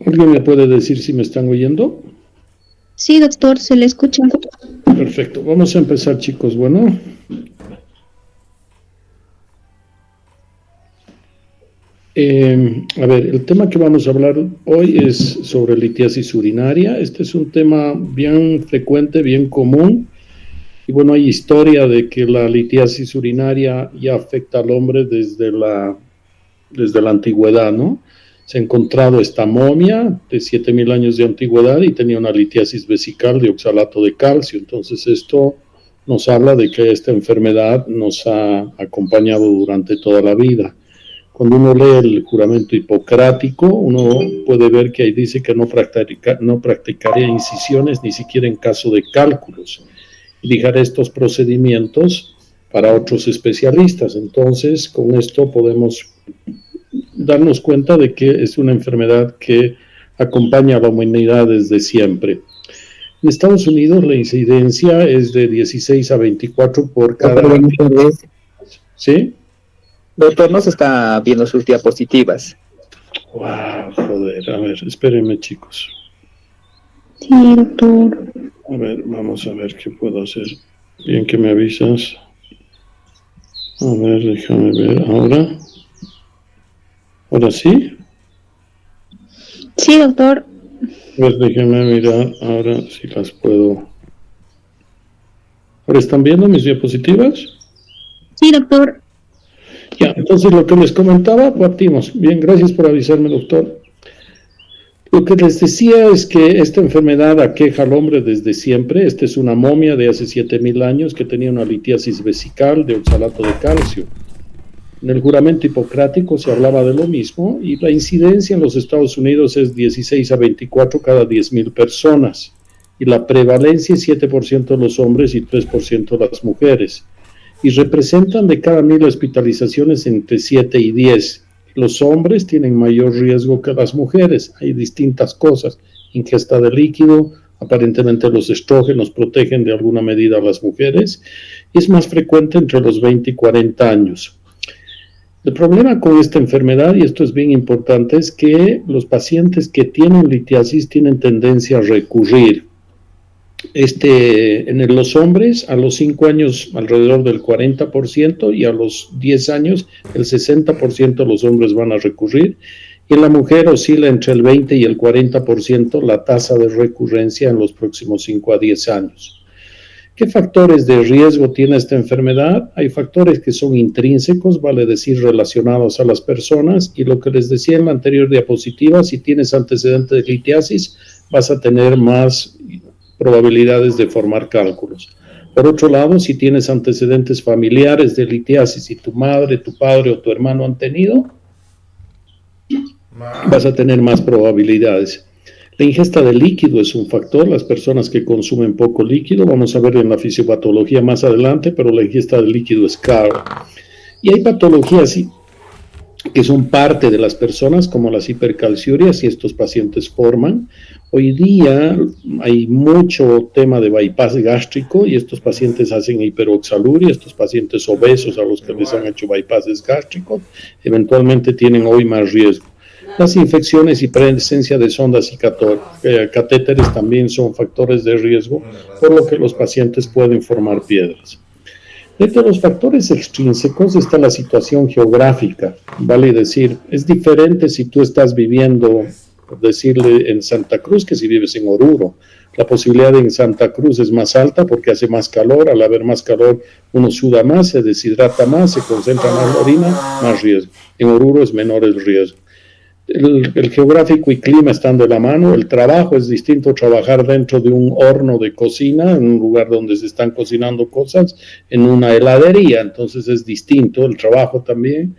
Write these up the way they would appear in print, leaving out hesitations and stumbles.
¿Alguien me puede decir si me están oyendo? Sí, doctor, se le escucha. Perfecto, vamos a empezar, chicos. Bueno, a ver, el tema que vamos a hablar hoy es sobre litiasis urinaria. Este es un tema bien frecuente, bien común. Y bueno, hay historia de que la litiasis urinaria ya afecta al hombre desde la antigüedad, ¿no? Se ha encontrado esta momia de 7.000 años de antigüedad y tenía una litiasis vesical de oxalato de calcio. Entonces esto nos habla de que esta enfermedad nos ha acompañado durante toda la vida. Cuando uno lee el juramento hipocrático, uno puede ver que ahí dice que no practicaría incisiones ni siquiera en caso de cálculos y dejar estos procedimientos para otros especialistas. Entonces, con esto podemos darnos cuenta de que es una enfermedad que acompaña a la humanidad desde siempre. En Estados Unidos la incidencia es de 16 a 24 por cada... ¿Sí? Doctor, no se está viendo sus diapositivas. Wow, joder, a ver, espérenme, chicos. Sí, doctor. A ver, vamos a ver qué puedo hacer. Bien que me avisas. A ver, déjame ver ahora. ¿Ahora sí? Sí, doctor. A ver, déjenme mirar ahora si las puedo. ¿Ahora están viendo mis diapositivas? Sí, doctor. Ya, entonces lo que les comentaba, partimos. Bien, gracias por avisarme, doctor. Lo que les decía es que esta enfermedad aqueja al hombre desde siempre. Esta es una momia de hace 7.000 años que tenía una litiasis vesical de oxalato de calcio. En el juramento hipocrático se hablaba de lo mismo y la incidencia en los Estados Unidos es 16 a 24 cada 10.000 personas y la prevalencia es 7% de los hombres y 3% de las mujeres y representan de cada 1.000 hospitalizaciones entre 7 y 10. Los hombres tienen mayor riesgo que las mujeres, hay distintas cosas, ingesta de líquido, aparentemente los estrógenos protegen de alguna medida a las mujeres y es más frecuente entre los 20 y 40 años. El problema con esta enfermedad, y esto es bien importante, es que los pacientes que tienen litiasis tienen tendencia a recurrir. En los hombres, a los 5 años alrededor del 40% y a los 10 años el 60% de los hombres van a recurrir. Y en la mujer oscila entre el 20 y el 40% la tasa de recurrencia en los próximos 5 a 10 años. ¿Qué factores de riesgo tiene esta enfermedad? Hay factores que son intrínsecos, vale decir, relacionados a las personas, y lo que les decía en la anterior diapositiva, si tienes antecedentes de litiasis, vas a tener más probabilidades de formar cálculos. Por otro lado, si tienes antecedentes familiares de litiasis y tu madre, tu padre o tu hermano han tenido, vas a tener más probabilidades. La ingesta de líquido es un factor, las personas que consumen poco líquido, vamos a ver en la fisiopatología más adelante, pero la ingesta de líquido es clave. Y hay patologías que son parte de las personas, como las hipercalciurias, y estos pacientes forman. Hoy día hay mucho tema de bypass gástrico, y estos pacientes hacen hiperoxaluria, estos pacientes obesos a los que les han hecho bypasses gástricos, eventualmente tienen hoy más riesgo. Las infecciones y presencia de sondas y catéteres también son factores de riesgo, por lo que los pacientes pueden formar piedras. Dentro de los factores extrínsecos está la situación geográfica, vale decir, es diferente si tú estás viviendo, por decirle, en Santa Cruz que si vives en Oruro. La posibilidad en Santa Cruz es más alta porque hace más calor, al haber más calor uno suda más, se deshidrata más, se concentra más la orina, más riesgo. En Oruro es menor el riesgo. El geográfico y clima están de la mano, el trabajo es distinto, trabajar dentro de un horno de cocina, en un lugar donde se están cocinando cosas, en una heladería, entonces es distinto el trabajo también.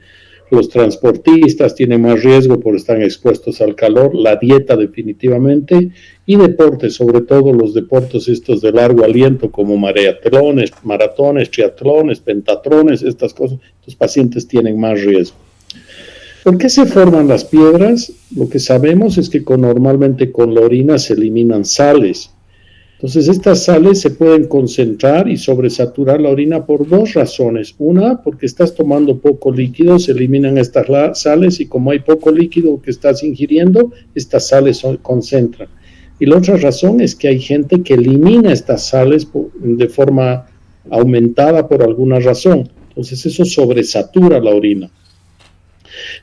Los transportistas tienen más riesgo por estar expuestos al calor, la dieta definitivamente, y deportes, sobre todo los deportes estos de largo aliento como marathones, triatlones, pentatrones, estas cosas, los pacientes tienen más riesgo. ¿Por qué se forman las piedras? Lo que sabemos es que normalmente con la orina se eliminan sales. Entonces, estas sales se pueden concentrar y sobresaturar la orina por dos razones. Una, porque estás tomando poco líquido, se eliminan estas sales y como hay poco líquido que estás ingiriendo, estas sales se concentran. Y la otra razón es que hay gente que elimina estas sales de forma aumentada por alguna razón. Entonces, eso sobresatura la orina.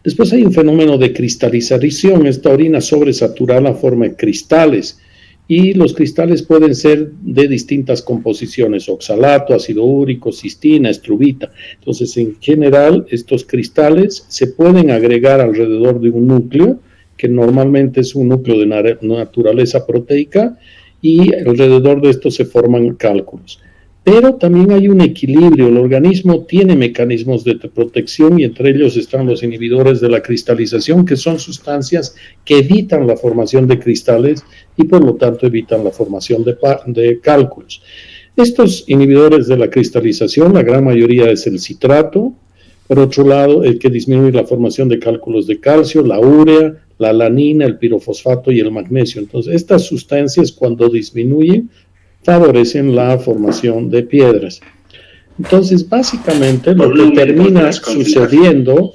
Después hay un fenómeno de cristalización. Esta orina sobresaturada forma cristales. Y los cristales pueden ser de distintas composiciones, oxalato, ácido úrico, cistina, estrubita. Entonces, en general, estos cristales se pueden agregar alrededor de un núcleo, que normalmente es un núcleo de naturaleza proteica, y alrededor de esto se forman cálculos. Pero también hay un equilibrio, el organismo tiene mecanismos de protección y entre ellos están los inhibidores de la cristalización, que son sustancias que evitan la formación de cristales y por lo tanto evitan la formación de cálculos. Estos inhibidores de la cristalización, la gran mayoría es el citrato, por otro lado el que disminuye la formación de cálculos de calcio, la urea, la alanina, el pirofosfato y el magnesio. Entonces estas sustancias cuando disminuyen favorecen la formación de piedras. Entonces, básicamente, lo que termina sucediendo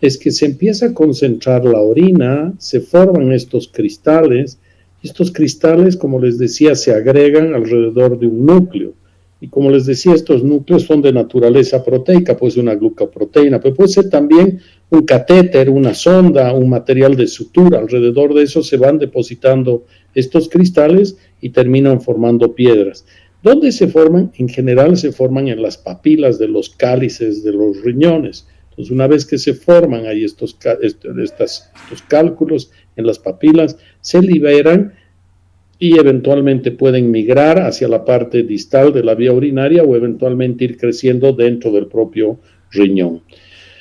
es que se empieza a concentrar la orina, se forman estos cristales. Estos cristales, como les decía, se agregan alrededor de un núcleo. Y como les decía, estos núcleos son de naturaleza proteica, puede ser una glucoproteína, pero puede ser también un catéter, una sonda, un material de sutura. Alrededor de eso se van depositando estos cristales y terminan formando piedras. ¿Dónde se forman? En general se forman en las papilas de los cálices de los riñones. Entonces, una vez que se forman ahí estos cálculos en las papilas, se liberan y eventualmente pueden migrar hacia la parte distal de la vía urinaria o eventualmente ir creciendo dentro del propio riñón.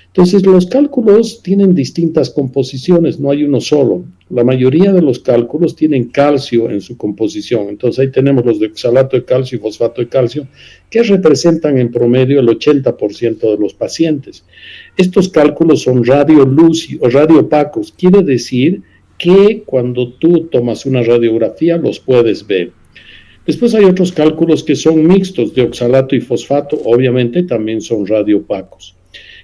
Entonces, los cálculos tienen distintas composiciones, no hay uno solo. La mayoría de los cálculos tienen calcio en su composición. Entonces, ahí tenemos los de oxalato de calcio y fosfato de calcio, que representan en promedio el 80% de los pacientes. Estos cálculos son radioopacos, quiere decir que cuando tú tomas una radiografía los puedes ver. Después hay otros cálculos que son mixtos de oxalato y fosfato, obviamente también son radioopacos.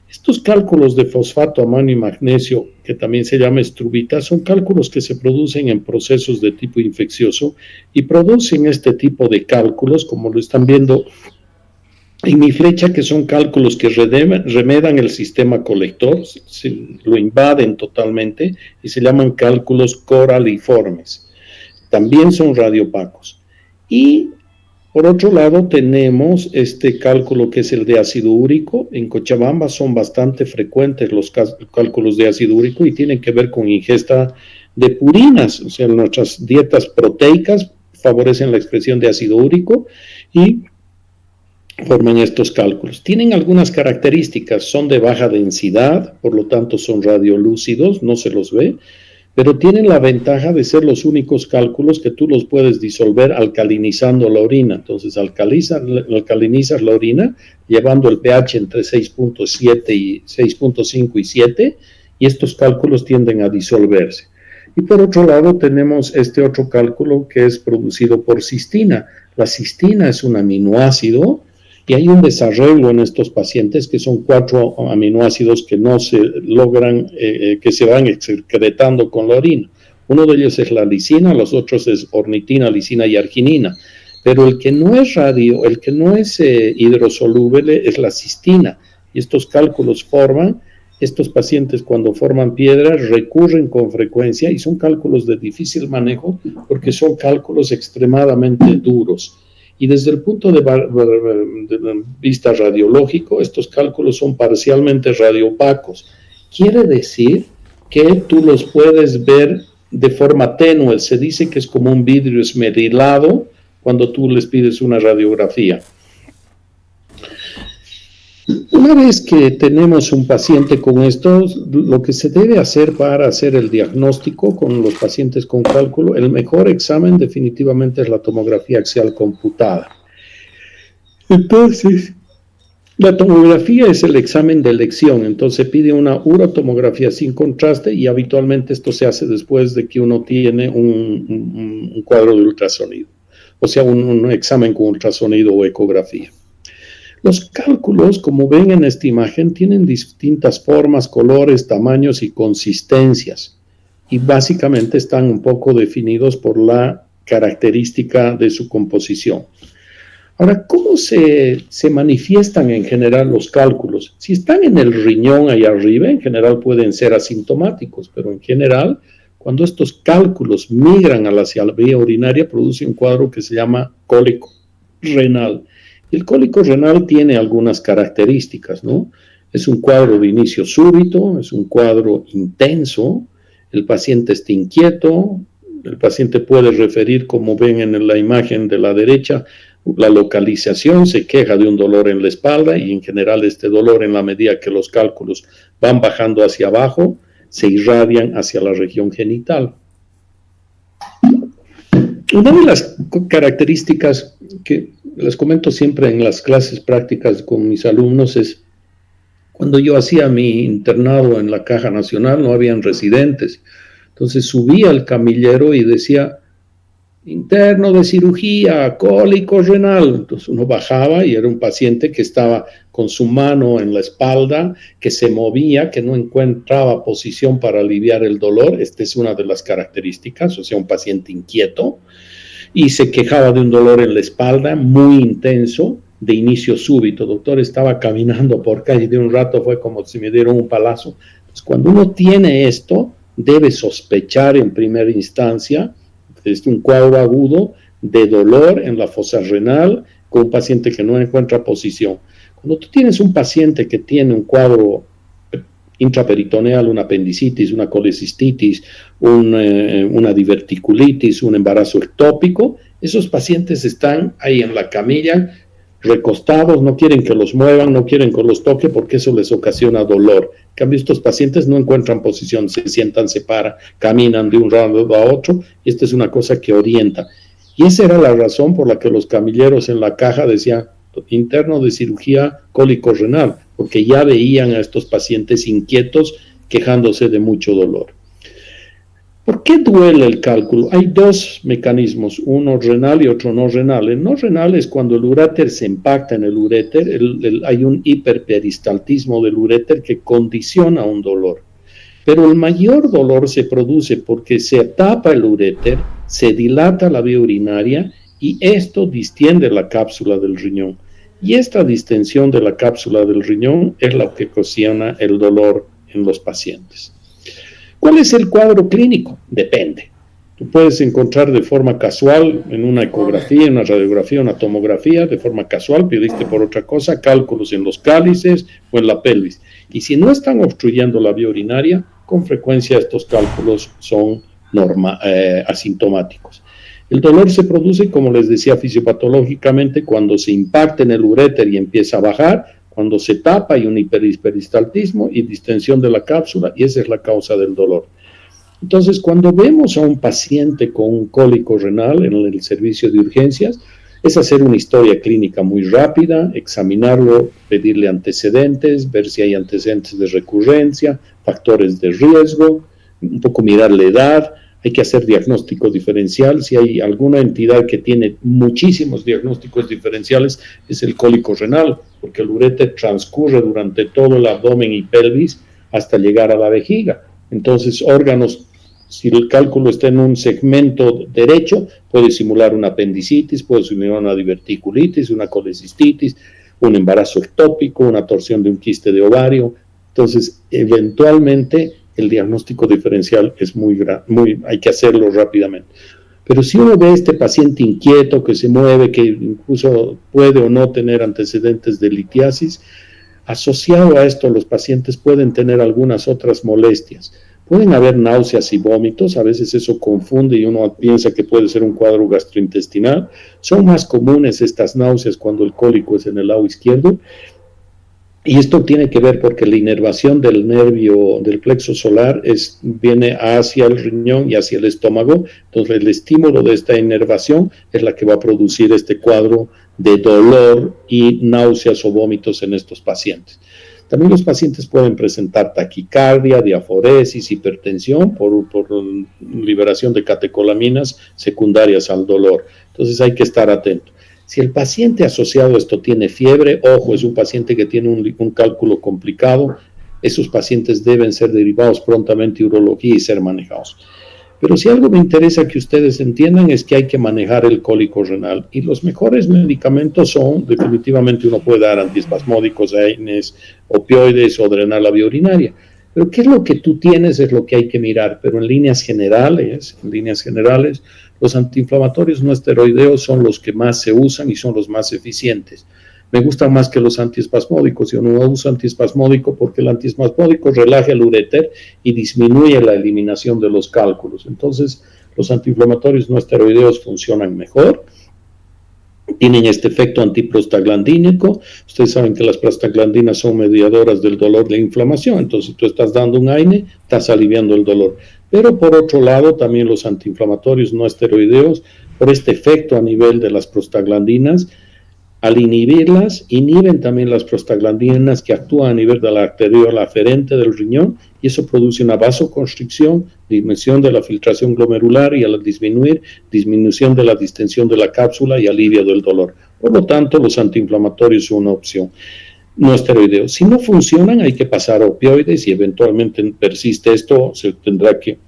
Estos cálculos de fosfato, amonio y magnesio, que también se llama estrubita, son cálculos que se producen en procesos de tipo infeccioso y producen este tipo de cálculos, como lo están viendo en mi flecha, que son cálculos que remedan el sistema colector, lo invaden totalmente y se llaman cálculos coraliformes. También son radioopacos. Y por otro lado tenemos este cálculo que es el de ácido úrico. En Cochabamba son bastante frecuentes los cálculos de ácido úrico y tienen que ver con ingesta de purinas, o sea, nuestras dietas proteicas favorecen la expresión de ácido úrico y forman estos cálculos. Tienen algunas características, son de baja densidad, por lo tanto son radiolúcidos, no se los ve, pero tienen la ventaja de ser los únicos cálculos que tú los puedes disolver alcalinizando la orina. Entonces alcalinizas la orina llevando el pH entre 6.7 y 6.5 y 7 y estos cálculos tienden a disolverse. Y por otro lado tenemos este otro cálculo que es producido por cistina. La cistina es un aminoácido y hay un desarrollo en estos pacientes que son 4 aminoácidos que no se logran, que se van excretando con la orina. Uno de ellos es la lisina, los otros es ornitina, lisina y arginina. Pero el que no es hidrosoluble es la cistina. Y estos cálculos forman, estos pacientes cuando forman piedras recurren con frecuencia y son cálculos de difícil manejo porque son cálculos extremadamente duros. Y desde el punto de vista radiológico, estos cálculos son parcialmente radioopacos. Quiere decir que tú los puedes ver de forma tenue. Se dice que es como un vidrio esmerilado cuando tú les pides una radiografía. Una vez que tenemos un paciente con esto, lo que se debe hacer para hacer el diagnóstico con los pacientes con cálculo, el mejor examen definitivamente es la tomografía axial computada. Entonces, la tomografía es el examen de elección, entonces pide una urotomografía sin contraste y habitualmente esto se hace después de que uno tiene un cuadro de ultrasonido. o sea, un examen con ultrasonido o ecografía. Los cálculos, como ven en esta imagen, tienen distintas formas, colores, tamaños y consistencias, y básicamente están un poco definidos por la característica de su composición. Ahora, ¿cómo se manifiestan en general los cálculos? Si están en el riñón ahí arriba, en general pueden ser asintomáticos, pero en general, cuando estos cálculos migran hacia la vía urinaria, produce un cuadro que se llama cólico renal. El cólico renal tiene algunas características, ¿no? Es un cuadro de inicio súbito, es un cuadro intenso, el paciente está inquieto, el paciente puede referir, como ven en la imagen de la derecha, la localización, se queja de un dolor en la espalda y en general este dolor, en la medida que los cálculos van bajando hacia abajo, se irradian hacia la región genital. Una de las características que les comento siempre en las clases prácticas con mis alumnos es, cuando yo hacía mi internado en la Caja Nacional, no habían residentes, entonces subía al camillero y decía, interno de cirugía, cólico renal. Entonces uno bajaba y era un paciente que estaba con su mano en la espalda, que se movía, que no encontraba posición para aliviar el dolor. Esta es una de las características, o sea, un paciente inquieto, y se quejaba de un dolor en la espalda muy intenso, de inicio súbito. Doctor, estaba caminando por calle, de un rato fue como si me dieron un palazo. Entonces, cuando uno tiene esto, debe sospechar en primera instancia es un cuadro agudo de dolor en la fosa renal con un paciente que no encuentra posición. Cuando tú tienes un paciente que tiene un cuadro intraperitoneal, una apendicitis, una colecistitis, una diverticulitis, un embarazo ectópico, esos pacientes están ahí en la camilla, recostados, no quieren que los muevan, no quieren que los toque porque eso les ocasiona dolor. En cambio, estos pacientes no encuentran posición, se sientan, se paran, caminan de un lado a otro, y esta es una cosa que orienta. Y esa era la razón por la que los camilleros en la caja decían interno de cirugía cólico renal, porque ya veían a estos pacientes inquietos quejándose de mucho dolor. ¿Por qué duele el cálculo? Hay dos mecanismos, uno renal y otro no renal. El no renal es cuando el uréter se impacta en el uréter, hay un hiperperistaltismo del uréter que condiciona un dolor. Pero el mayor dolor se produce porque se tapa el uréter, se dilata la vía urinaria y esto distiende la cápsula del riñón. Y esta distensión de la cápsula del riñón es lo que ocasiona el dolor en los pacientes. ¿Cuál es el cuadro clínico? Depende. Tú puedes encontrar de forma casual en una ecografía, en una radiografía, una tomografía, de forma casual, pediste por otra cosa, cálculos en los cálices o en la pelvis. Y si no están obstruyendo la vía urinaria, con frecuencia estos cálculos son asintomáticos. El dolor se produce, como les decía, fisiopatológicamente cuando se impacta en el uréter y empieza a bajar, cuando se tapa hay un hiperperistaltismo y distensión de la cápsula, y esa es la causa del dolor. Entonces, cuando vemos a un paciente con un cólico renal en el servicio de urgencias, es hacer una historia clínica muy rápida, examinarlo, pedirle antecedentes, ver si hay antecedentes de recurrencia, factores de riesgo, un poco mirar la edad. Hay que hacer diagnóstico diferencial. Si hay alguna entidad que tiene muchísimos diagnósticos diferenciales, es el cólico renal, porque el uréter transcurre durante todo el abdomen y pelvis hasta llegar a la vejiga. Entonces, órganos, si el cálculo está en un segmento derecho, puede simular una apendicitis, puede simular una diverticulitis, una colecistitis, un embarazo ectópico, una torsión de un quiste de ovario. Entonces, eventualmente, el diagnóstico diferencial es hay que hacerlo rápidamente. Pero si uno ve a este paciente inquieto, que se mueve, que incluso puede o no tener antecedentes de litiasis, asociado a esto los pacientes pueden tener algunas otras molestias. Pueden haber náuseas y vómitos, a veces eso confunde y uno piensa que puede ser un cuadro gastrointestinal. Son más comunes estas náuseas cuando el cólico es en el lado izquierdo. Y esto tiene que ver porque la inervación del nervio del plexo solar viene hacia el riñón y hacia el estómago. Entonces el estímulo de esta inervación es la que va a producir este cuadro de dolor y náuseas o vómitos en estos pacientes. También los pacientes pueden presentar taquicardia, diaforesis, hipertensión por liberación de catecolaminas secundarias al dolor. Entonces hay que estar atento. Si el paciente asociado a esto tiene fiebre, ojo, es un paciente que tiene un cálculo complicado, esos pacientes deben ser derivados prontamente a urología y ser manejados. Pero si algo me interesa que ustedes entiendan es que hay que manejar el cólico renal y los mejores medicamentos son, definitivamente uno puede dar antiespasmódicos, AINES, opioides o drenar la vía urinaria. Pero qué es lo que tú tienes es lo que hay que mirar, pero en líneas generales, los antiinflamatorios no esteroideos son los que más se usan y son los más eficientes. Me gustan más que los antiespasmódicos. Yo no uso antiespasmódico porque el antiespasmódico relaja el uréter y disminuye la eliminación de los cálculos. Entonces, los antiinflamatorios no esteroideos funcionan mejor. Tienen este efecto antiprostaglandínico. Ustedes saben que las prostaglandinas son mediadoras del dolor de inflamación. Entonces, tú estás dando un AINE, estás aliviando el dolor. Pero por otro lado, también los antiinflamatorios no esteroideos, por este efecto a nivel de las prostaglandinas, al inhibirlas, inhiben también las prostaglandinas que actúan a nivel de la arteriola aferente del riñón y eso produce una vasoconstricción, disminución de la filtración glomerular y al disminuir, disminución de la distensión de la cápsula y alivio del dolor. Por lo tanto, los antiinflamatorios son una opción. No esteroideos. Si no funcionan, hay que pasar a opioides y eventualmente persiste esto, se tendrá que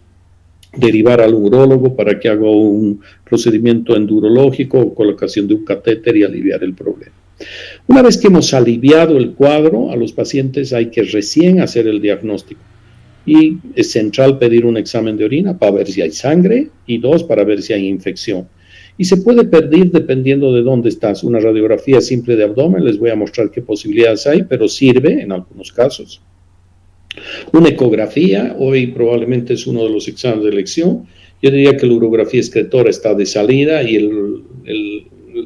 derivar al urólogo para que haga un procedimiento endurológico o colocación de un catéter y aliviar el problema. Una vez que hemos aliviado el cuadro, a los pacientes hay que recién hacer el diagnóstico. Y es central pedir un examen de orina para ver si hay sangre y 2, para ver si hay infección. Y se puede pedir dependiendo de dónde estás. Una radiografía simple de abdomen, les voy a mostrar qué posibilidades hay, pero sirve en algunos casos. Una ecografía, hoy probablemente es uno de los exámenes de elección. Yo diría que la urografía excretora está de salida y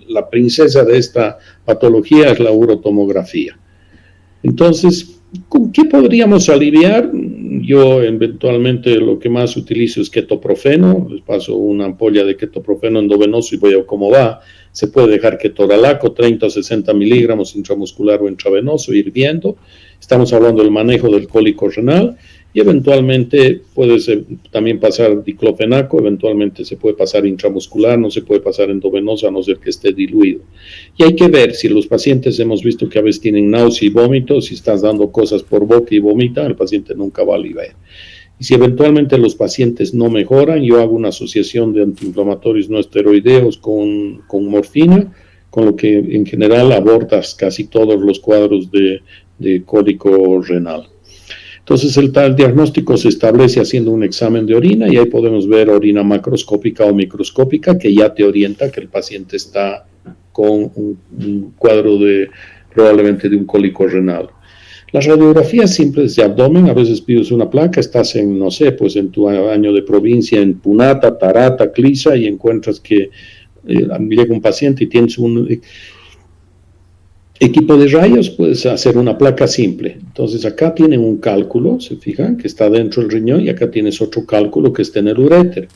la princesa de esta patología es la urotomografía. Entonces, ¿con qué podríamos aliviar? Yo eventualmente lo que más utilizo es ketoprofeno, les paso una ampolla de ketoprofeno endovenoso y voy a ver cómo va. Se puede dejar ketorolaco, 30 o 60 miligramos intramuscular o intravenoso, hirviendo. Estamos hablando del manejo del cólico renal y eventualmente puede también pasar diclofenaco, eventualmente se puede pasar intramuscular, no se puede pasar endovenoso a no ser que esté diluido. Y hay que ver si los pacientes hemos visto que a veces tienen náusea y vómitos, si estás dando cosas por boca y vomita, el paciente nunca va a aliviar. Y si eventualmente los pacientes no mejoran, yo hago una asociación de antiinflamatorios no esteroideos con morfina, con lo que en general abortas casi todos los cuadros de cólico renal. Entonces el diagnóstico se establece haciendo un examen de orina y ahí podemos ver orina macroscópica o microscópica que ya te orienta que el paciente está con un cuadro probablemente de un cólico renal. Las radiografías simples de abdomen, a veces pides una placa, estás en, no sé, pues en tu año de provincia, en Punata, Tarata, Clisa, y encuentras que llega un paciente y tienes un equipo de rayos, puedes hacer una placa simple. Entonces acá tienen un cálculo, se fijan, que está dentro del riñón, y acá tienes otro cálculo que está en el uréter.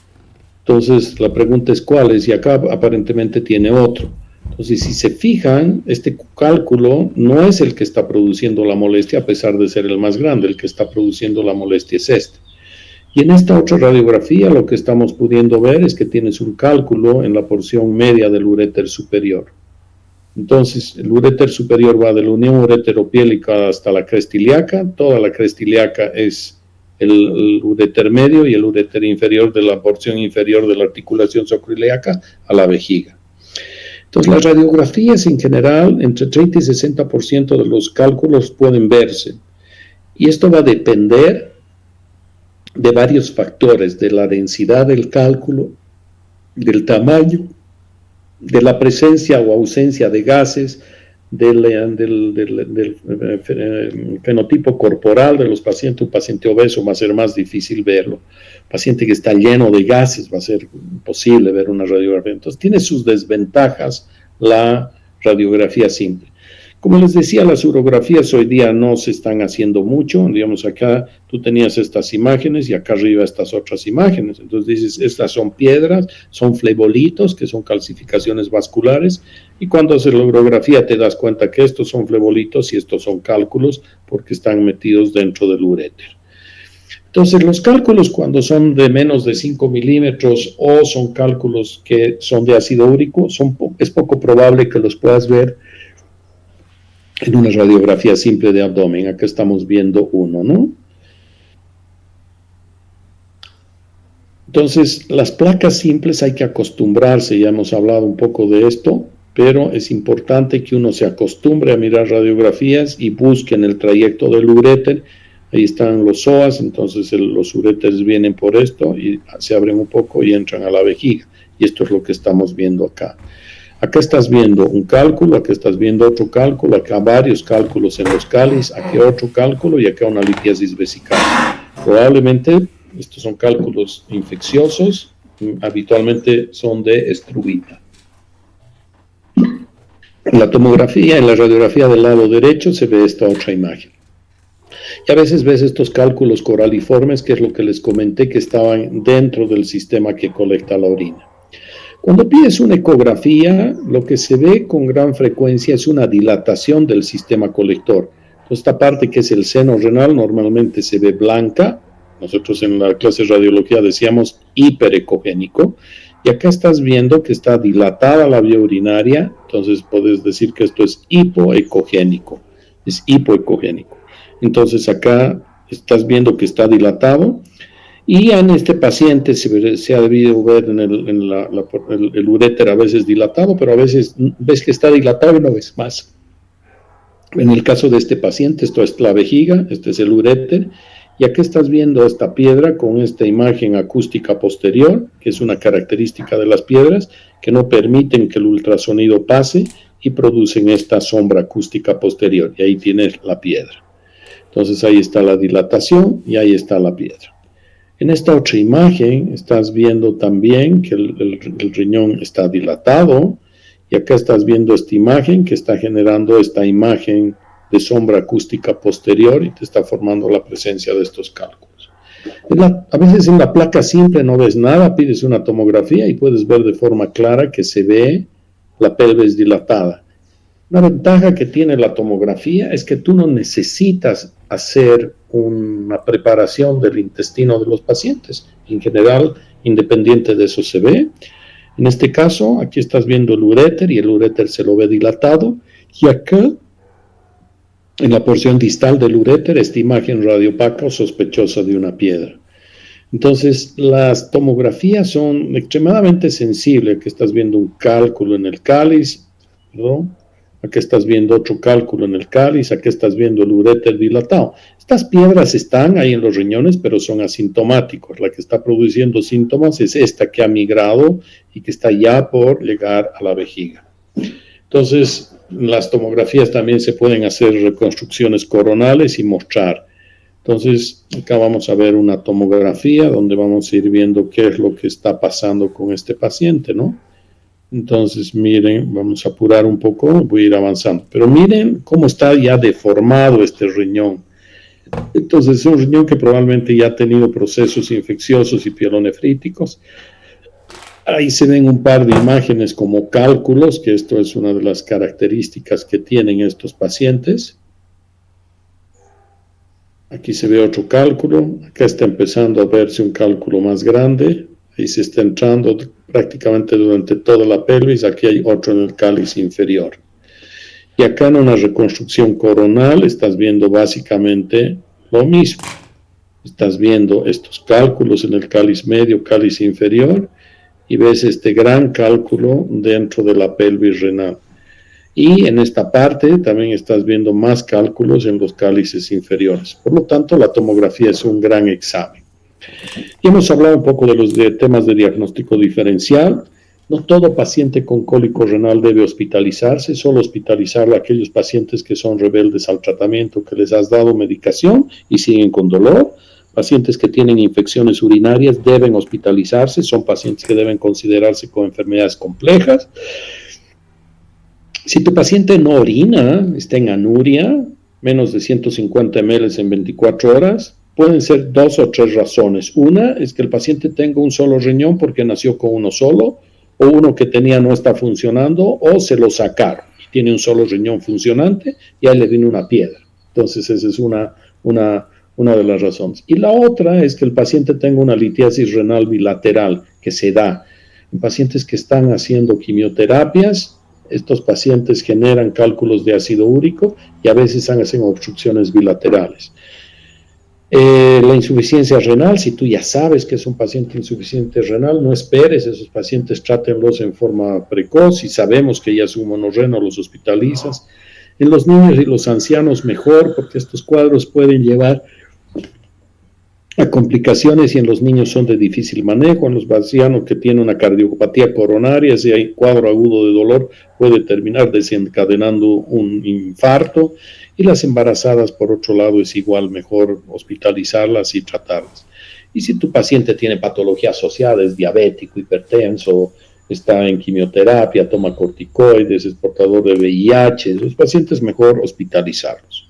Entonces la pregunta es cuál es, y acá aparentemente tiene otro. Entonces, si se fijan, este cálculo no es el que está produciendo la molestia, a pesar de ser el más grande. El que está produciendo la molestia es este. Y en esta otra radiografía, lo que estamos pudiendo ver es que tienes un cálculo en la porción media del uréter superior. Entonces, el uréter superior va de la unión ureteropiélica hasta la cresta ilíaca. Toda la cresta ilíaca es el uréter medio y el uréter inferior de la porción inferior de la articulación sacroiliaca a la vejiga. Entonces, las radiografías en general, entre 30 y 60% de los cálculos pueden verse. Y esto va a depender de varios factores, de la densidad del cálculo, del tamaño, de la presencia o ausencia de gases, del fenotipo corporal de los pacientes. Un paciente obeso va a ser más difícil verlo. Paciente que está lleno de gases va a ser imposible ver una radiografía. Entonces tiene sus desventajas la radiografía simple. Como les decía, las urografías hoy día no se están haciendo mucho. Digamos, acá tú tenías estas imágenes y acá arriba estas otras imágenes. Entonces dices, estas son piedras, son flebolitos, que son calcificaciones vasculares. Y cuando haces la urografía te das cuenta que estos son flebolitos y estos son cálculos porque están metidos dentro del uréter. Entonces, los cálculos cuando son de menos de 5 milímetros o son cálculos que son de ácido úrico, es poco probable que los puedas ver en una radiografía simple de abdomen. Acá estamos viendo uno, ¿no? Entonces, las placas simples hay que acostumbrarse, ya hemos hablado un poco de esto, pero es importante que uno se acostumbre a mirar radiografías y busque en el trayecto del uréter. Ahí están los psoas, entonces los uréteres vienen por esto y se abren un poco y entran a la vejiga. Y esto es lo que estamos viendo acá. Acá estás viendo un cálculo, acá estás viendo otro cálculo, acá varios cálculos en los cáliz, aquí otro cálculo y acá una litiasis vesical. Probablemente estos son cálculos infecciosos, habitualmente son de estrubita. En la tomografía, en la radiografía del lado derecho se ve esta otra imagen. Y a veces ves estos cálculos coraliformes, que es lo que les comenté, que estaban dentro del sistema que colecta la orina. Cuando pides una ecografía, lo que se ve con gran frecuencia es una dilatación del sistema colector. Entonces, esta parte que es el seno renal normalmente se ve blanca. Nosotros en la clase de radiología decíamos hiperecogénico. Y acá estás viendo que está dilatada la vía urinaria. Entonces, puedes decir que esto es hipoecogénico. Es hipoecogénico. Entonces, acá estás viendo que está dilatado. Y en este paciente se ha debido ver en el uréter a veces dilatado, pero a veces ves que está dilatado y no ves más. En el caso de este paciente, esto es la vejiga, este es el uréter, y aquí estás viendo esta piedra con esta imagen acústica posterior, que es una característica de las piedras, que no permiten que el ultrasonido pase y producen esta sombra acústica posterior, y ahí tienes la piedra. Entonces ahí está la dilatación y ahí está la piedra. En esta otra imagen estás viendo también que el riñón está dilatado y acá estás viendo esta imagen que está generando esta imagen de sombra acústica posterior y te está formando la presencia de estos cálculos. A veces en la placa simple no ves nada, pides una tomografía y puedes ver de forma clara que se ve la pelvis dilatada. Una ventaja que tiene la tomografía es que tú no necesitas hacer una preparación del intestino de los pacientes. En general, independiente de eso se ve. En este caso, aquí estás viendo el uréter y el uréter se lo ve dilatado. Y acá, en la porción distal del uréter, esta imagen radiopaca o sospechosa de una piedra. Entonces, las tomografías son extremadamente sensibles. Aquí estás viendo un cálculo en el cáliz, ¿no? Aquí estás viendo otro cálculo en el cáliz, aquí estás viendo el uréter dilatado. Estas piedras están ahí en los riñones, pero son asintomáticos. La que está produciendo síntomas es esta que ha migrado y que está ya por llegar a la vejiga. Entonces, en las tomografías también se pueden hacer reconstrucciones coronales y mostrar. Entonces, acá vamos a ver una tomografía donde vamos a ir viendo qué es lo que está pasando con este paciente, ¿no? Entonces, miren, vamos a apurar un poco, voy a ir avanzando. Pero miren cómo está ya deformado este riñón. Entonces, es un riñón que probablemente ya ha tenido procesos infecciosos y pielonefríticos. Ahí se ven un par de imágenes como cálculos, que esto es una de las características que tienen estos pacientes. Aquí se ve otro cálculo. Acá está empezando a verse un cálculo más grande. Ahí se está entrando prácticamente durante toda la pelvis. Aquí hay otro en el cáliz inferior. Y acá en una reconstrucción coronal estás viendo básicamente lo mismo. Estás viendo estos cálculos en el cáliz medio, cáliz inferior, y ves este gran cálculo dentro de la pelvis renal. Y en esta parte también estás viendo más cálculos en los cálices inferiores. Por lo tanto, la tomografía es un gran examen. Y hemos hablado un poco de los temas de diagnóstico diferencial. No todo paciente con cólico renal debe hospitalizarse, solo hospitalizar a aquellos pacientes que son rebeldes al tratamiento, que les has dado medicación y siguen con dolor. Pacientes que tienen infecciones urinarias deben hospitalizarse, son pacientes que deben considerarse con enfermedades complejas. Si tu paciente no orina, está en anuria, menos de 150 ml en 24 horas, pueden ser 2 o 3 razones. Una es que el paciente tenga un solo riñón porque nació con uno solo, o uno que tenía no está funcionando, o se lo sacaron y tiene un solo riñón funcionante y ahí le vino una piedra. Entonces esa es una de las razones. Y la otra es que el paciente tenga una litiasis renal bilateral que se da en pacientes que están haciendo quimioterapias. Estos pacientes generan cálculos de ácido úrico y a veces hacen obstrucciones bilaterales. La insuficiencia renal, si tú ya sabes que es un paciente insuficiente renal, no esperes, esos pacientes trátenlos en forma precoz. Si sabemos que ya es un monorreno, los hospitalizas. En los niños y los ancianos mejor, porque estos cuadros pueden llevar a complicaciones y en los niños son de difícil manejo. En los ancianos que tienen una cardiopatía coronaria, si hay cuadro agudo de dolor, puede terminar desencadenando un infarto. Y las embarazadas, por otro lado, es igual mejor hospitalizarlas y tratarlas. Y si tu paciente tiene patología asociada, es diabético, hipertenso, está en quimioterapia, toma corticoides, es portador de VIH, los pacientes mejor hospitalizarlos.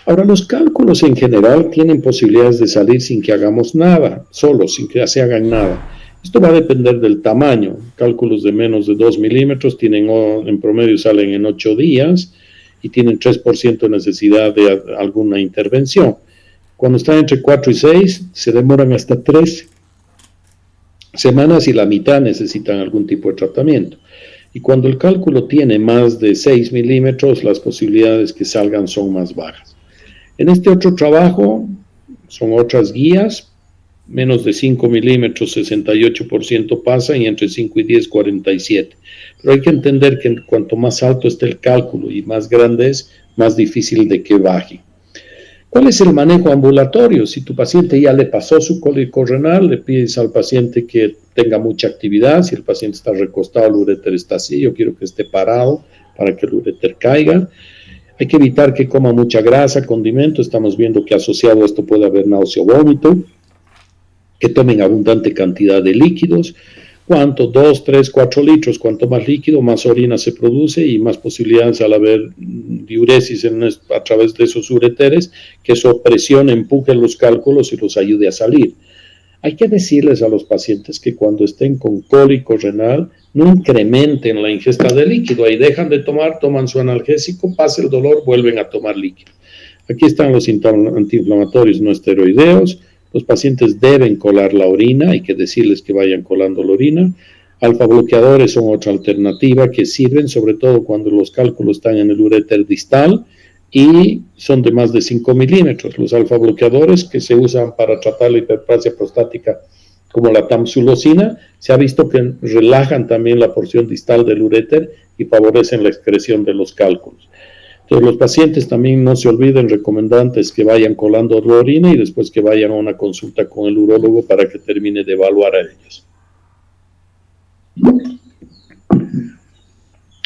Ahora, los cálculos en general tienen posibilidades de salir sin que hagamos nada, solos, sin que se hagan nada. Esto va a depender del tamaño. Cálculos de menos de 2 milímetros tienen, en promedio salen en 8 días y tienen 3% de necesidad de alguna intervención. Cuando están entre 4 y 6, se demoran hasta 3 semanas y la mitad necesitan algún tipo de tratamiento. Y cuando el cálculo tiene más de 6 milímetros, las posibilidades que salgan son más bajas. En este otro trabajo, son otras guías, menos de 5 milímetros, 68% pasa, y entre 5 y 10, 47%. Pero hay que entender que cuanto más alto esté el cálculo y más grande es, más difícil de que baje. ¿Cuál es el manejo ambulatorio? Si tu paciente ya le pasó su cólico renal, le pides al paciente que tenga mucha actividad. Si el paciente está recostado, el uréter está así, yo quiero que esté parado para que el uréter caiga. Hay que evitar que coma mucha grasa, condimento. Estamos viendo que asociado a esto puede haber náusea o vómito. Que tomen abundante cantidad de líquidos. ¿Cuánto? 2, 3, 4 litros. Cuanto más líquido, más orina se produce y más posibilidades al haber diuresis a través de esos ureteres, que eso presione, empuje los cálculos y los ayude a salir. Hay que decirles a los pacientes que cuando estén con cólico renal, no incrementen la ingesta de líquido. Ahí dejan de tomar, toman su analgésico, pasa el dolor, vuelven a tomar líquido. Aquí están los antiinflamatorios no esteroideos. Los pacientes deben colar la orina, hay que decirles que vayan colando la orina. Alfa bloqueadores son otra alternativa que sirven, sobre todo cuando los cálculos están en el uréter distal y son de más de 5 milímetros. Los alfa bloqueadores que se usan para tratar la hiperplasia prostática, como la tamsulosina, se ha visto que relajan también la porción distal del uréter y favorecen la excreción de los cálculos. Entonces, los pacientes también no se olviden, recomendantes, que vayan colando la orina y después que vayan a una consulta con el urólogo para que termine de evaluar a ellos.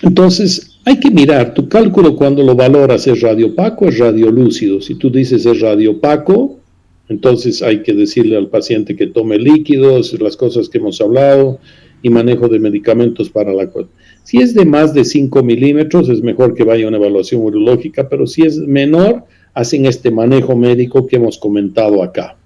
Entonces, hay que mirar, tu cálculo cuando lo valoras es radiopaco o es radiolúcido. Si tú dices es radiopaco, entonces hay que decirle al paciente que tome líquidos, las cosas que hemos hablado, y manejo de medicamentos para la cosa. Si es de más de 5 milímetros, es mejor que vaya a una evaluación urológica, pero si es menor, hacen este manejo médico que hemos comentado acá.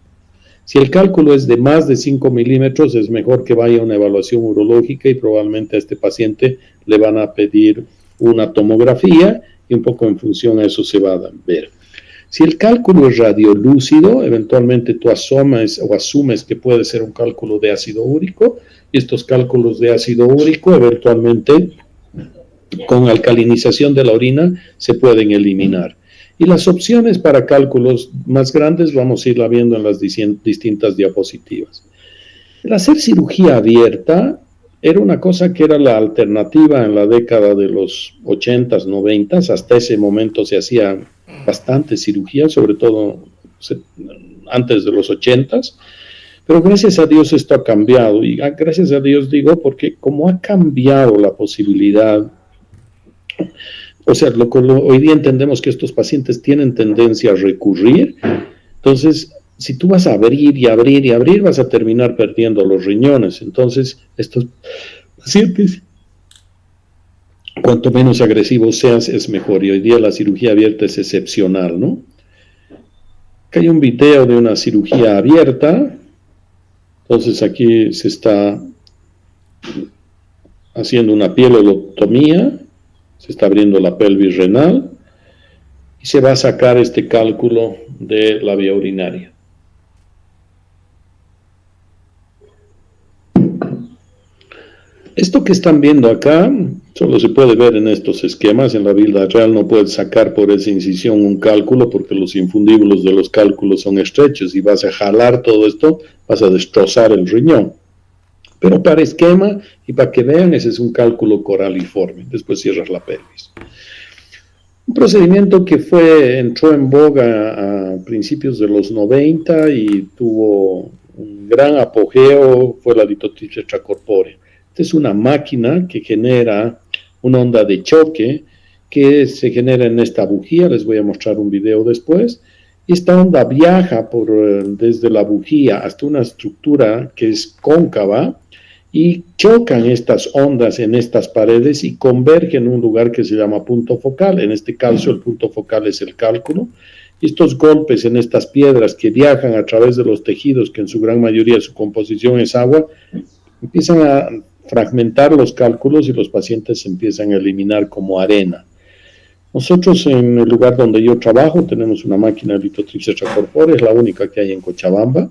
Si el cálculo es de más de 5 milímetros, es mejor que vaya a una evaluación urológica y probablemente a este paciente le van a pedir una tomografía y un poco en función a eso se va a ver. Si el cálculo es radiolúcido, eventualmente tú asumes que puede ser un cálculo de ácido úrico, y estos cálculos de ácido úrico eventualmente con alcalinización de la orina se pueden eliminar. Y las opciones para cálculos más grandes vamos a irla viendo en las distintas diapositivas. El hacer cirugía abierta era una cosa que era la alternativa en la década de los 80s, 90s. Hasta ese momento se hacía bastante cirugía, sobre todo antes de los 80s. Pero gracias a Dios esto ha cambiado. Y gracias a Dios digo porque como ha cambiado la posibilidad, o sea, hoy día entendemos que estos pacientes tienen tendencia a recurrir. Entonces, si tú vas a abrir y abrir y abrir, vas a terminar perdiendo los riñones. Entonces, estos pacientes cuanto menos agresivo seas es mejor, y hoy día la cirugía abierta es excepcional, ¿no? Acá hay un video de una cirugía abierta. Entonces aquí se está haciendo una pielolotomía, se está abriendo la pelvis renal y se va a sacar este cálculo de la vía urinaria. Esto que están viendo acá solo se puede ver en estos esquemas. En la vida real no puedes sacar por esa incisión un cálculo porque los infundíbulos de los cálculos son estrechos y vas a jalar todo esto, vas a destrozar el riñón. Pero para esquema y para que vean, ese es un cálculo coraliforme. Después cierras la pelvis. Un procedimiento que entró en boga a principios de los 90 y tuvo un gran apogeo fue la litotripsia extracorpórea. Esta es una máquina que genera una onda de choque que se genera en esta bujía. Les voy a mostrar un video después. Y esta onda viaja desde la bujía hasta una estructura que es cóncava y chocan estas ondas en estas paredes y convergen en un lugar que se llama punto focal. En este caso el punto focal es el cálculo. Y estos golpes en estas piedras que viajan a través de los tejidos, que en su gran mayoría su composición es agua, empiezan a fragmentar los cálculos y los pacientes se empiezan a eliminar como arena. Nosotros en el lugar donde yo trabajo tenemos una máquina de litotripsia extracorpórea, es la única que hay en Cochabamba.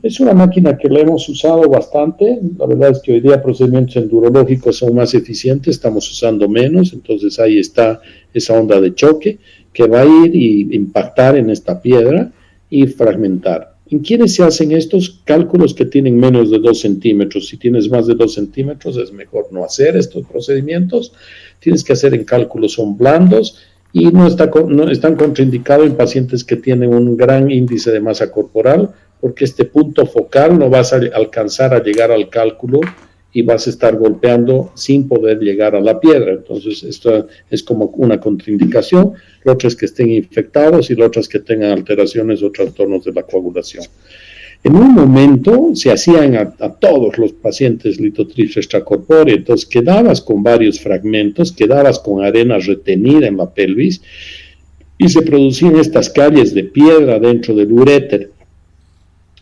Es una máquina que la hemos usado bastante. La verdad es que hoy día procedimientos endurológicos son más eficientes, estamos usando menos, entonces ahí está esa onda de choque que va a ir y impactar en esta piedra y fragmentar. ¿En quiénes se hacen estos cálculos que tienen menos de 2 centímetros? Si tienes más de 2 centímetros es mejor no hacer estos procedimientos. Tienes que hacer en cálculos son blandos y no están contraindicados en pacientes que tienen un gran índice de masa corporal, porque este punto focal no vas a alcanzar a llegar al cálculo y vas a estar golpeando sin poder llegar a la piedra. Entonces, esto es como una contraindicación. Lo otro es que estén infectados y lo otro es que tengan alteraciones o trastornos de la coagulación. En un momento se hacían a todos los pacientes litotripsia extracorpórea, entonces quedabas con varios fragmentos, quedabas con arena retenida en la pelvis y se producían estas calles de piedra dentro del uréter.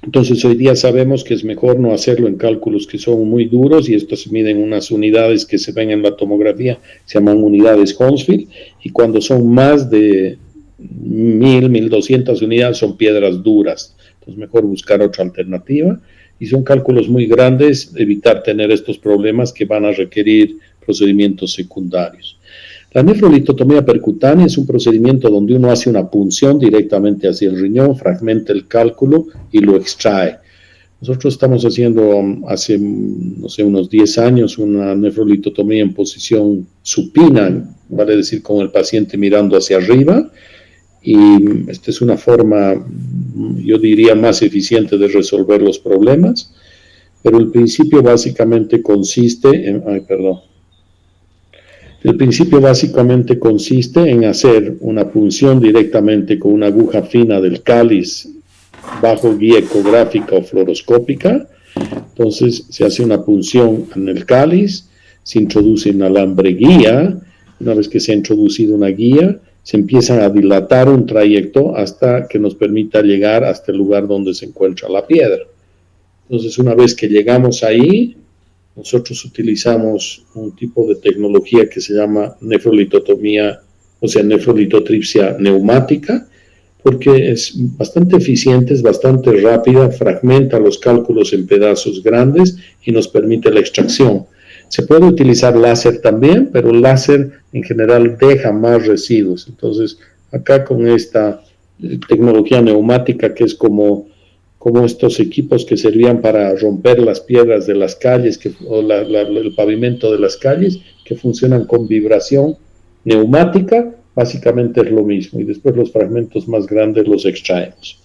Entonces hoy día sabemos que es mejor no hacerlo en cálculos que son muy duros y estos se miden unas unidades que se ven en la tomografía, se llaman unidades Hounsfield, y cuando son más de 1.200 unidades son piedras duras. Entonces mejor buscar otra alternativa y son cálculos muy grandes, evitar tener estos problemas que van a requerir procedimientos secundarios. La nefrolitotomía percutánea es un procedimiento donde uno hace una punción directamente hacia el riñón, fragmenta el cálculo y lo extrae. Nosotros estamos haciendo hace, no sé, unos 10 años una nefrolitotomía en posición supina, vale decir con el paciente mirando hacia arriba, y esta es una forma, yo diría, más eficiente de resolver los problemas, pero el principio básicamente consiste en, hacer una punción directamente con una aguja fina del cáliz bajo guía ecográfica o fluoroscópica. Entonces se hace una punción en el cáliz, se introduce un alambre guía. Una vez que se ha introducido una guía, se empieza a dilatar un trayecto hasta que nos permita llegar hasta el lugar donde se encuentra la piedra. Entonces, una vez que llegamos ahí, nosotros utilizamos un tipo de tecnología que se llama nefrolitotomía, o sea, nefrolitotripsia neumática, porque es bastante eficiente, es bastante rápida, fragmenta los cálculos en pedazos grandes y nos permite la extracción. Se puede utilizar láser también, pero el láser en general deja más residuos. Entonces, acá con esta tecnología neumática, que es como estos equipos que servían para romper las piedras de las calles, el pavimento de las calles, que funcionan con vibración neumática, básicamente es lo mismo. Y después los fragmentos más grandes los extraemos.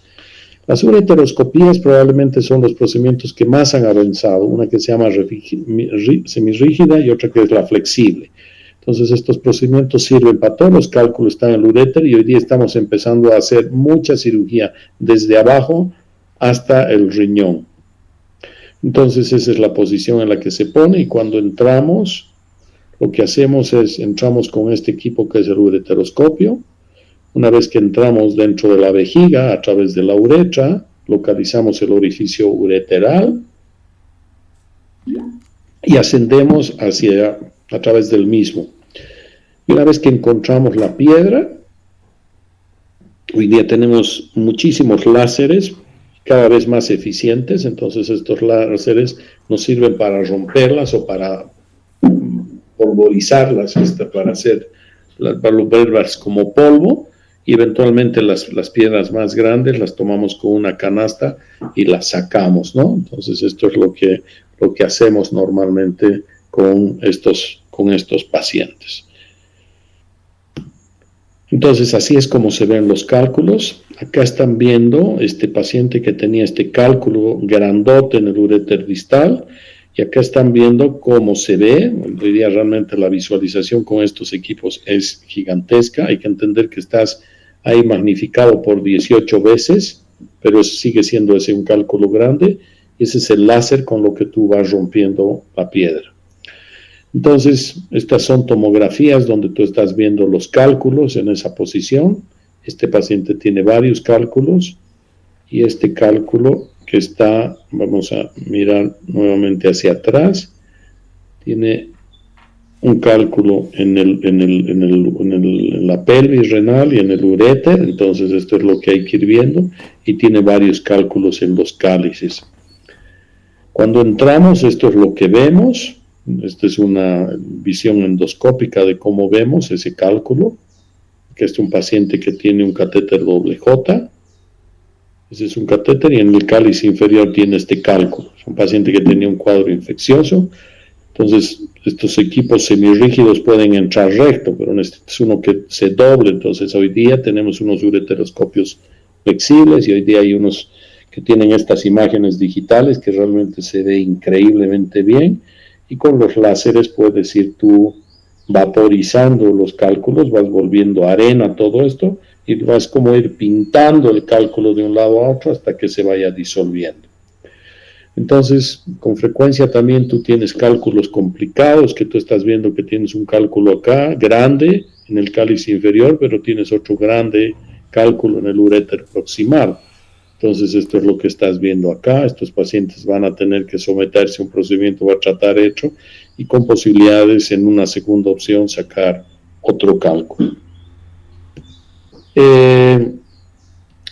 Las ureteroscopías probablemente son los procedimientos que más han avanzado, una que se llama semirrígida y otra que es la flexible. Entonces estos procedimientos sirven para todos los cálculos, están en el uréter y hoy día estamos empezando a hacer mucha cirugía desde abajo hasta el riñón. Entonces esa es la posición en la que se pone y cuando entramos, lo que hacemos es, entramos con este equipo que es el ureteroscopio. Una vez que entramos dentro de la vejiga, a través de la uretra, localizamos el orificio ureteral y ascendemos a través del mismo. Y una vez que encontramos la piedra, hoy día tenemos muchísimos láseres, cada vez más eficientes, entonces estos láseres nos sirven para romperlas o para polvorizarlas, para volverlas como polvo, y eventualmente las piedras más grandes las tomamos con una canasta y las sacamos, ¿no? Entonces esto es lo que hacemos normalmente con estos pacientes. Entonces así es como se ven los cálculos. Acá están viendo este paciente que tenía este cálculo grandote en el uréter distal, y acá están viendo cómo se ve. Hoy día realmente la visualización con estos equipos es gigantesca. Hay que entender que estás ahí magnificado por 18 veces, pero sigue siendo ese un cálculo grande. Ese es el láser con lo que tú vas rompiendo la piedra. Entonces, estas son tomografías donde tú estás viendo los cálculos en esa posición. Este paciente tiene varios cálculos, y este cálculo que está, vamos a mirar nuevamente hacia atrás, tiene un cálculo en la pelvis renal y en el uréter. Entonces esto es lo que hay que ir viendo, y tiene varios cálculos en los cálices. Cuando entramos, esto es lo que vemos. Esta es una visión endoscópica de cómo vemos ese cálculo, que es un paciente que tiene un catéter doble J. Ese es un catéter, y en el cáliz inferior tiene este cálculo. Es un paciente que tenía un cuadro infeccioso. Entonces, estos equipos semirrígidos pueden entrar recto, pero este es uno que se doble. Entonces, hoy día tenemos unos ureteroscopios flexibles, y hoy día hay unos que tienen estas imágenes digitales que realmente se ve increíblemente bien, y con los láseres puedes ir tú vaporizando los cálculos, vas volviendo arena todo esto, y vas como ir pintando el cálculo de un lado a otro hasta que se vaya disolviendo. Entonces, con frecuencia también tú tienes cálculos complicados, que tú estás viendo que tienes un cálculo acá, grande, en el cáliz inferior, pero tienes otro grande cálculo en el uréter proximal. Entonces, esto es lo que estás viendo acá. Estos pacientes van a tener que someterse a un procedimiento a tratar hecho, y con posibilidades en una segunda opción sacar otro cálculo.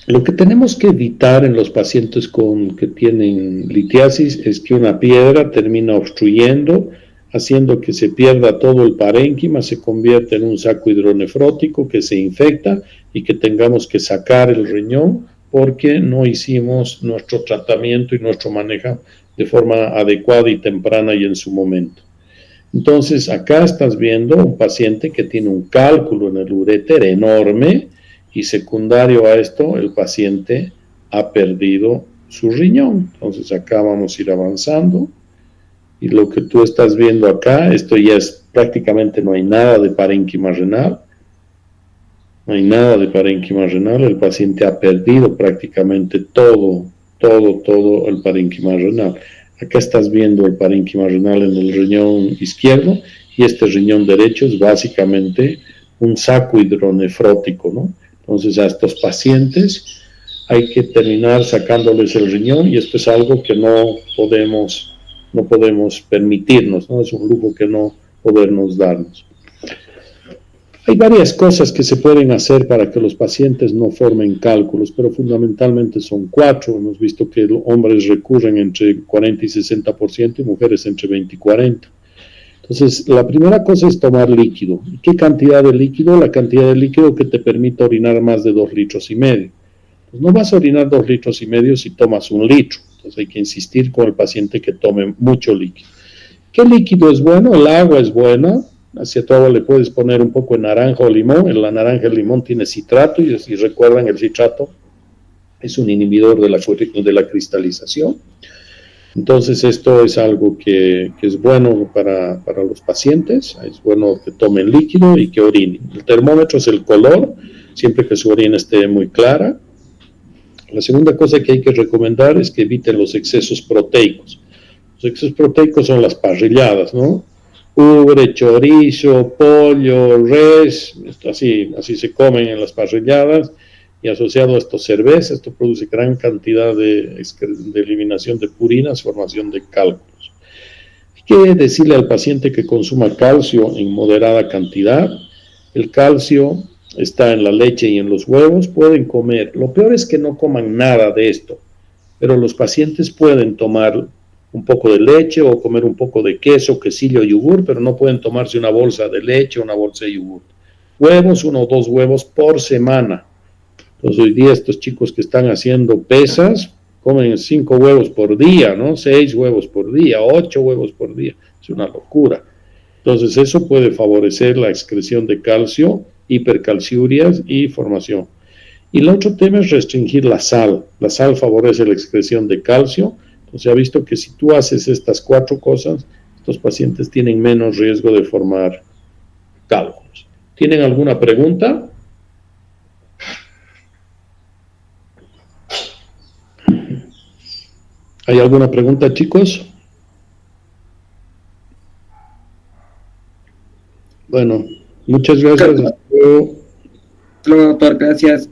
Lo que tenemos que evitar en los pacientes que tienen litiasis es que una piedra termina obstruyendo, haciendo que se pierda todo el parénquima, se convierte en un saco hidronefrótico que se infecta, y que tengamos que sacar el riñón porque no hicimos nuestro tratamiento y nuestro manejo de forma adecuada y temprana y en su momento. Entonces, acá estás viendo un paciente que tiene un cálculo en el uréter enorme, y secundario a esto, el paciente ha perdido su riñón. Entonces, acá vamos a ir avanzando, y lo que tú estás viendo acá, esto ya es prácticamente, no hay nada de parénquima renal. No hay nada de parénquima renal. El paciente ha perdido prácticamente todo el parénquima renal. Acá estás viendo el parénquima renal en el riñón izquierdo, y este riñón derecho es básicamente un saco hidronefrótico, ¿no? Entonces, a estos pacientes hay que terminar sacándoles el riñón, y esto es algo que no podemos permitirnos, ¿no? Es un lujo que no podemos darnos. Hay varias cosas que se pueden hacer para que los pacientes no formen cálculos, pero fundamentalmente son 4. Hemos visto que hombres recurren entre 40 y 60%, y mujeres entre 20 y 40%. Entonces, la primera cosa es tomar líquido. ¿Qué cantidad de líquido? La cantidad de líquido que te permita orinar más de 2,5 litros. Pues no vas a orinar 2,5 litros si tomas 1 litro. Entonces hay que insistir con el paciente que tome mucho líquido. ¿Qué líquido es bueno? El agua es buena. Hacia tu agua le puedes poner un poco de naranja o limón. En la naranja el limón tiene citrato, y si recuerdan, el citrato es un inhibidor de la cristalización. Entonces esto es algo que es bueno para los pacientes. Es bueno que tomen líquido y que orinen. El termómetro es el color, siempre que su orina esté muy clara. La segunda cosa que hay que recomendar es que eviten los excesos proteicos. Los excesos proteicos son las parrilladas, ¿no? ubre, chorizo, pollo, res, así se comen en las parrilladas, y asociado a esto cerveza, esto produce gran cantidad de eliminación de purinas, formación de cálculos. Hay que decirle al paciente que consuma calcio en moderada cantidad. El calcio está en la leche y en los huevos, pueden comer. Lo peor es que no coman nada de esto, pero los pacientes pueden tomar un poco de leche o comer un poco de queso, quesillo, yogur, pero no pueden tomarse una bolsa de leche o una bolsa de yogur. Huevos, 1 o 2 huevos por semana. Entonces hoy día estos chicos que están haciendo pesas comen 5 huevos por día, ¿no? 6 huevos por día, 8 huevos por día. Es una locura. Entonces eso puede favorecer la excreción de calcio, hipercalciurias y formación. Y el otro tema es restringir la sal. La sal favorece la excreción de calcio. Entonces se ha visto que si tú haces estas 4 cosas, estos pacientes tienen menos riesgo de formar cálculos. ¿Tienen alguna pregunta? ¿Hay alguna pregunta, chicos? Bueno, muchas gracias. Hasta luego, doctor. Gracias.